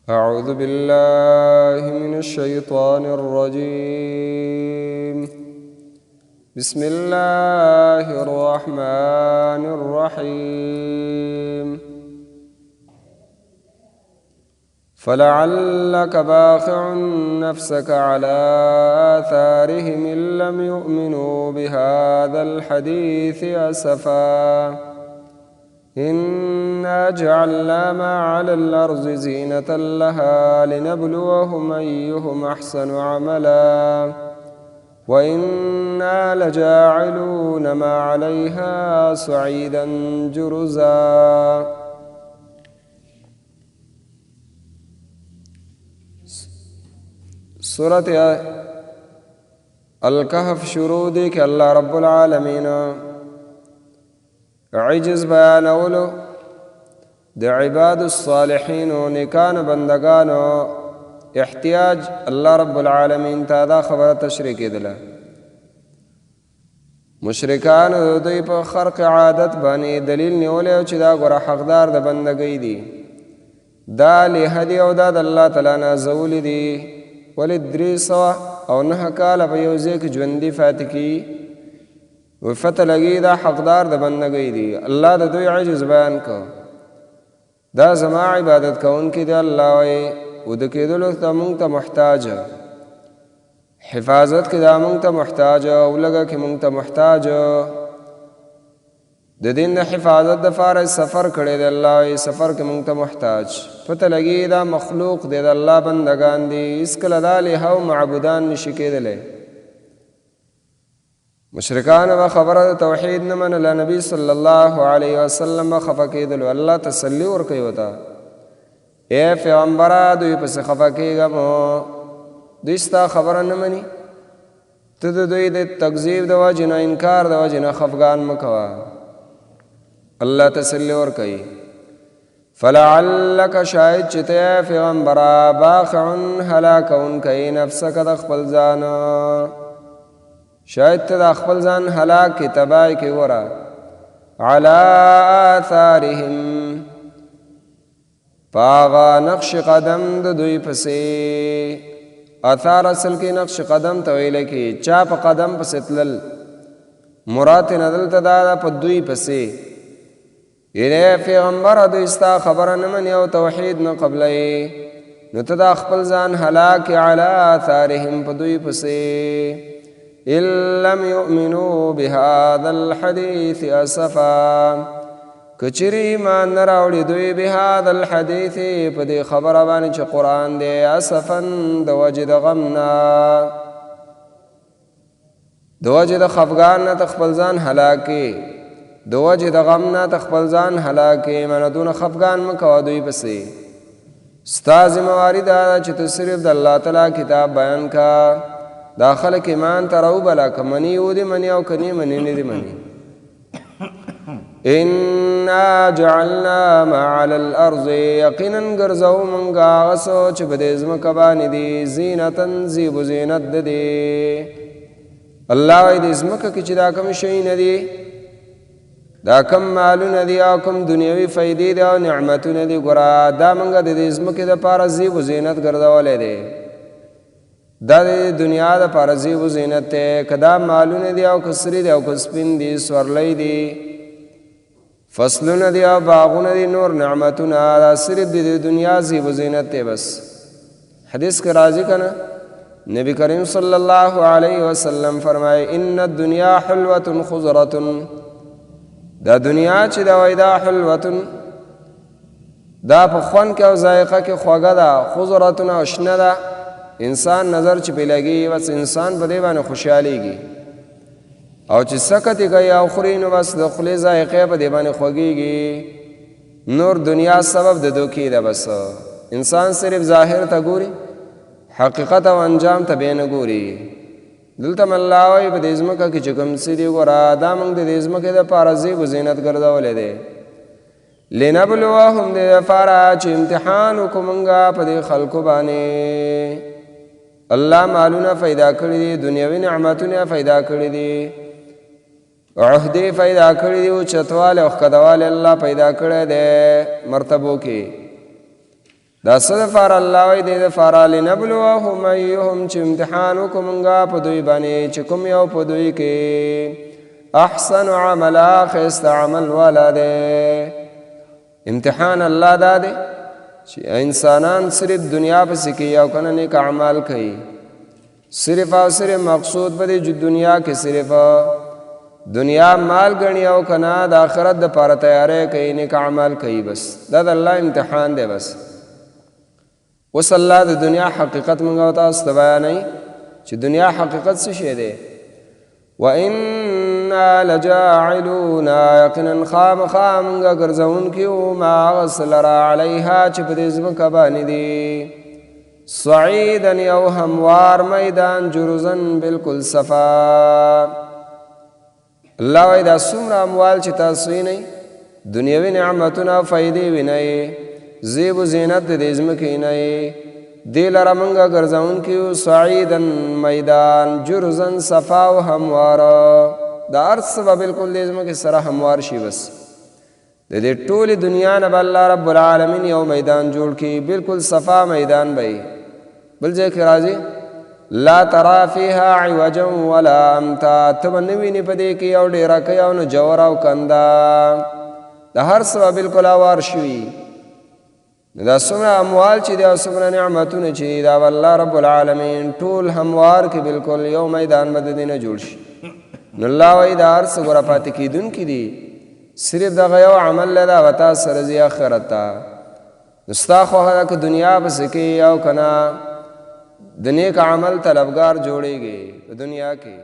أعوذ بالله من الشيطان الرجيم. بسم الله الرحمن الرحيم. فلعلك باخع نفسك على آثارهم إن لم يؤمنوا بهذا الحديث أسفا إنا جعلنا ما على الأرض زينة لها لنبلوهم أيهم أحسن عملا وإنا لجاعلون ما عليها صعيدا جرزا. سورة الكهف شروع دی کہ اللہ رب العالمین عجز بیانولو د عباد الصالحین و نیکان بندگانو احتیاج اللہ رب العالمین تا دا خبر تشریکی دلا. مشرکان دوی په خرق عادت بانی دلیل نیولیو چی دا گورا حقدار دا بندگی دی، دا لیحدی او دا اللہ تعالی نازولی دی، ولی 300 او 9 کاله په یو ځای کې ژوندي پاتې کی و فتح لګي دا حقدار د بندګۍ دی. الله د دوی عجز بیان کو، دا زما عبادت کوونکي دی الله وایي و د کېدلو ته موږ ته محتاج، حفاظت کې دا موږ ته محتاج او لږه کې موږ ته محتاج. د دین د حفاظت دپاره سفر کړی دی الله وایي سفر کې موږ ته محتاج. پته لګي دا مخلوق دی د الله بندگان دي، هېڅکله دا الهه او معبودان نشي کېدلی. مشرکان به خبره د توحید نه منله، نبي صلی الله علیه وسلم به خفه کېدلو. الله تسلی ورکوي ورته، ای پیغمبره دوی پسې خفه کېږم، دوی ستا خبره نه مني، ته د دوی د تکذیب د وجې نه انکار د وجې نه خفګان مه کوه. اللہ تسلی ورکوي فلعلک شاید چې ته پیغمبره باخع هلاکونکی نفسک د خپل ځان، شاید ته د خپل ځان هلاک کې تباه کې وره علی آثارهم پاغا نقش قدم د دوی پسې. آثار اصل کې نقش قدم ته ویل کې چا په قدم پسې تلل، مراد نه دلته دا په دوی پسې. یعنی پیغمبر دوی ستا خبره نه مني او توحید نه قبلوي، نو ته دا خپل ځان هلاک علی آثارهم په دوی پسې. ان لم یؤمنوا بهذا الحدیث اسفا کچری ایمان نه راوړي دوی بهذا الحدیث په دې خبره باندې چې قرآن دی، اسفا د وجې د غم نه، د وجې د خفګان نه ته خپل ځان هلاکې، د وجې د غم نه ته خپل ځان هلاکې. مانه دونه خفګان مه کوه دوی پسې. ستا ذمهواري دا ده چې ته صرف د الله تعالی کتاب بیان کا، دا خلک ایمان ته راوبله، که مني ودې مني او که نه مني نه دې مني. انا جعلنا ما علی الارض یقینا ګرځو موږ هغه څه چې په دې ځمکه باندې دي زینتا زیب و زینت د دې. الله وایي دې ځمکه کې چې دا کوم شی نه دي، دا کم مالونه دي او کم دنیوي فیدې دي او نعمتونه دي، ګوره دا موږ د دې ځمکې دپاره زیب و زینت ګرځولی دی. دا د دنیا دپاره زیب و زینت دی، که دا مالونه دي او که سرې دي او که سپین دي سورلی دي فصلونه دي او باغونه دي نور نعمتونه، دا صرف د دنیا زیب و زینت دی بس. حدیث کې راځي که نه، نبی کریم صلی الله علیه وسلم فرمایي ان الدنیا حلوة خضرة، دا دنیا چې دا وای دا حلوتن، دا په خوند کې او ذایقه کې خوږه ده، خضرتن او شنه ده. انسان نظر چې پې لګي بس انسان په دې باندې خوشحالیږي، او چې سکت یې کوي او خوري نو بس د خولې ذایقه په دې باندې خوږیږي. نور دنیا سبب د دوکې ده، بس انسان صرف ظاهر ته ګوري، حقیقت او انجام ته بې نه ګوري. دلته الله وایي په دې ځمکه کې چې کوم څه دي ګوره دا موږ د دې ځمکې دپاره زیب و زینت ګرځولی دی. لنبلوهم دې دپاره چې امتحان وکړو موږ په دې خلکو باندې. الله مالونه پیدا کړي دي، دنیوي نعمتونه پیدا کړي دي، عہدے پیدا کړی دی او چتواله او خدواله الله پیدا کړی دی مرتبو کې. دا څه دپاره الله وایي دې دپاره لنبلوهم ایهم چې امتحان وکړو مونږه په دوی باندې چې کوم یو په دوی کې احسن عملا ښایسته عمل والا دی امتحان الله دا دی چې انسانان صرف دنیا پسې کوي او که نه نیک اعمال کوي صرف او صرف مقصود به دی دنیا کې صرف دنیا مال ګڼي او که نه د آخرت دپاره تیاری کوي نیک اعمال کوي بس دا د الله امتحان دی بس اوس الله د دنیا حقیقت مونږ او تاسو ته بیانوي چې دنیا حقیقت څه شی دی وَإِنَّا لَجَاعِلُونَ یقینا خامخا مونږه ګرځونکي یو ما هغه څه لره علیها چې په دې ځمکه باندې دي صعیدا یو هموار میدان جرزن بالکل صفا الله وایي دا څومره اموال چې تاسو وینئ دنیوي نعمتونه او فایدې وینئ زیب و زینت د ځمکې نه دې لره مونږه ګرځونکي یو صعیدا میدان جرزن صفا او همواره دا هر څه به بلکل دې ځمکې سره هموار شي بس د دې ټولې دنیا نه به الله رب العالمین یو میدان جوړ کړي بلکل صفا میدان به بل ځای کې راځي لا ترى فيها عوجا ولا امتا ته به نه وینې په دې کې یو ډیرکۍ او نه جوور او کنده د هر څه به بلکل هوار شوي دا څومره اموال چې دی او څومره نعمتونه چې دی دا الله رب العالمین ټول هموار کې بلکل یو میدان به د دې نه جوړ شي نو الله وایي دا هر څه ګوره پاتې کېدونکي دي صرف دغه یو عمل له دا به تا سره ځي آخرت ته نو ستا خوښه ده که دنیا پسې کې او که نه د نیک عمل طلبګار جوړېږي په دنیا کې